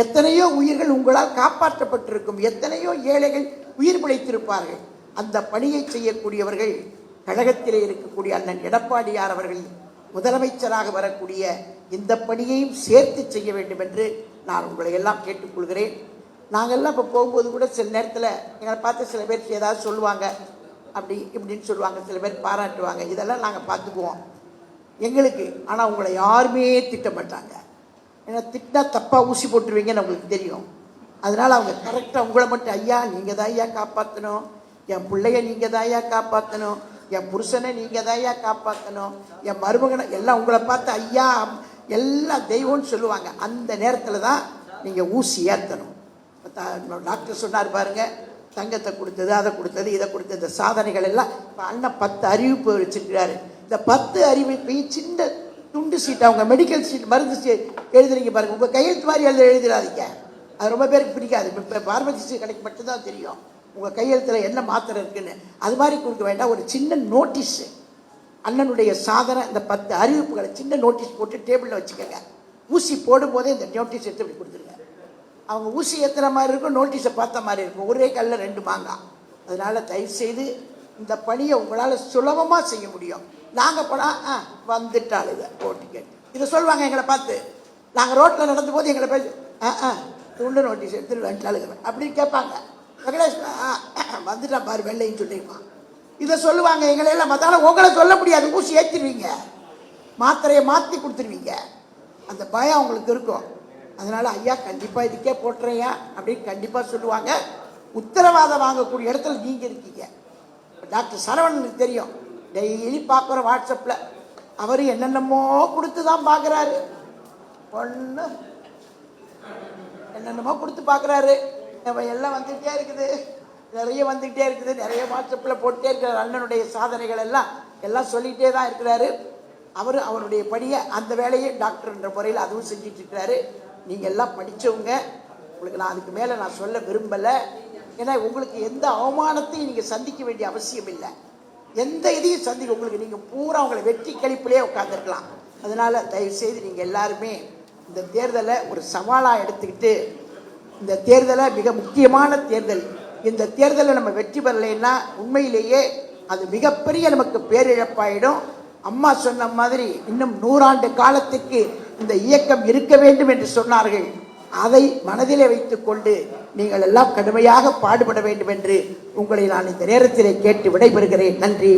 எத்தனையோ உயிர்கள் உங்களால் காப்பாற்றப்பட்டிருக்கும், எத்தனையோ ஏழைகள் உயிர் பிழைத்திருப்பார்கள். அந்த பணியை செய்யக்கூடியவர்கள் கழகத்திலே இருக்கக்கூடிய அண்ணன் எடப்பாடியார் அவர்கள் முதலமைச்சராக வரக்கூடிய இந்த பணியையும் சேர்த்து செய்ய வேண்டும் என்று நான் உங்களை எல்லாம் கேட்டுக்கொள்கிறேன். நாங்கள்லாம் இப்போ போகும்போது கூட சில நேரத்தில் எங்களை பார்த்து சில பேர் ஏதாவது சொல்லுவாங்க, அப்படி இப்படின்னு சொல்லுவாங்க, சில பேர் பாராட்டுவாங்க, இதெல்லாம் நாங்கள் பார்த்துக்குவோம் எங்களுக்கு. ஆனால் உங்களை யாருமே திட்ட மாட்டாங்க. ஏன்னா திட்டா தப்பாக ஊசி போட்டுருவீங்கன்னு அவங்களுக்கு தெரியும். அதனால் அவங்க கரெக்டாக உங்களை மட்டும், ஐயா நீங்கள் தான் ஐயா காப்பாற்றணும், என் பிள்ளைய நீங்கள் தான் ஐயா காப்பாற்றணும், என் புருஷனை நீங்கள் தான் ஐயா காப்பாற்றணும், என் மருமகனை எல்லாம் உங்களை பார்த்து ஐயா எல்லாம் தெய்வம்னு சொல்லுவாங்க. அந்த நேரத்தில் தான் நீங்கள் ஊசி ஏற்றணும். டாக்டர் சொன்னார் பாருங்க, தங்கத்தை கொடுத்தது, அதை கொடுத்தது, இதை கொடுத்தது, இந்த சாதனைகள் எல்லாம். இப்போ அண்ணன் 10 அறிவிப்பு வச்சுருக்கிறாரு. இந்த 10 அறிவிப்பையும் சின்ன துண்டு சீட், அவங்க மெடிக்கல் சீட் மருந்து எழுதுறீங்க பாருங்க, உங்கள் கையெழுத்து மாதிரி எழுதிடாதீங்க. அது ரொம்ப பேருக்கு பிடிக்காது. இப்போ பார்மசி கடைக்கு மட்டும்தான் தெரியும் உங்கள் கையெழுத்தில் என்ன மாத்திரை இருக்குன்னு. அது மாதிரி கொடுக்க வேண்டாம். ஒரு சின்ன நோட்டீஸு, அண்ணனுடைய சாதனை, இந்த 10 அறிவிப்புகளை சின்ன நோட்டீஸ் போட்டு டேபிளில் வச்சுக்கோங்க. ஊசி போடும்போதே இந்த நோட்டீஸ் எடுத்து இப்படி கொடுத்துருங்க. அவங்க ஊசி ஏற்றுற மாதிரி இருக்கும், நோட்டீஸை பார்த்த மாதிரி இருக்கும். ஒரே கல்லில் 2 மாங்காய். அதனால் தயவுசெய்து இந்த பணியை உங்களால் சுலபமாக செய்ய முடியும். நாங்கள் போனால் வந்துட்டாளுங்க போட்டு கேட்டு இதை சொல்லுவாங்க எங்களை பார்த்து. நாங்கள் ரோட்டில் நடந்த போது எங்களை பேச துண்டு நோட்டீஸ் எடுத்துட்டு வந்துட்டாளுங்க அப்படின்னு கேட்பாங்க. வெங்கடேஷ் வந்துட்டான் பாரு வெள்ளைன்னு சொல்லிடுவான். இதை சொல்லுவாங்க எங்களையெல்லாம். பார்த்தாலும் உங்களை சொல்ல முடியாது. ஊசி ஏற்றிடுவீங்க, மாத்திரையை மாற்றி கொடுத்துருவீங்க. அந்த பயம் அவங்களுக்கு இருக்கும். அதனால் ஐயா கண்டிப்பாக இதுக்கே போட்டுறையா அப்படின்னு கண்டிப்பாக சொல்லுவாங்க. உத்தரவாதம் வாங்கக்கூடிய இடத்துல நீங்கள் இருக்கீங்க. டாக்டர் சரவணனுக்கு தெரியும், டெய்லி பார்க்குற வாட்ஸ்அப்பில் அவர் என்னென்னமோ கொடுத்து தான் பார்க்குறாரு. ஒன்று என்னென்னமோ கொடுத்து பார்க்குறாரு. எல்லாம் வந்துக்கிட்டே இருக்குது, நிறைய வந்துக்கிட்டே இருக்குது, நிறைய வாட்ஸ்அப்பில் போட்டுகிட்டே இருக்கிறார். அண்ணனுடைய சாதனைகள் எல்லாம் சொல்லிகிட்டே தான் இருக்கிறாரு. அவருடைய படியை அந்த வேலையை டாக்டர்ன்ற முறையில் அதுவும் செஞ்சிட்ருக்கிறாரு. நீங்கள் எல்லாம் படித்தவங்க, உங்களுக்கு நான் அதுக்கு மேலே நான் சொல்ல விரும்பலை. ஏன்னா உங்களுக்கு எந்த அவமானத்தையும் நீங்கள் சந்திக்க வேண்டிய அவசியம் இல்லை. எந்த இதையும் சந்திக்க உங்களுக்கு நீங்கள் பூரா உங்களை வெற்றி கழிப்பிலே உட்காந்துருக்கலாம். அதனால் தயவுசெய்து நீங்கள் எல்லாருமே இந்த தேர்தலை ஒரு சவாலாக எடுத்துக்கிட்டு, இந்த தேர்தலை மிக முக்கியமான தேர்தல், இந்த தேர்தலை நம்ம வெற்றி பெறலைன்னா உண்மையிலேயே அது மிகப்பெரிய நமக்கு பேரிழப்பாயிடும். அம்மா சொன்ன மாதிரி இன்னும் 100 ஆண்டு காலத்துக்கு இந்த இயக்கம் இருக்க வேண்டும் என்று சொன்னார்கள். அதை மனதிலே வைத்துக் கொண்டு நீங்கள் எல்லாம் கடுமையாக பாடுபட வேண்டும் என்று உங்களை நான் இந்த நேரத்திலே கேட்டு விடைபெறுகிறேன். நன்றி.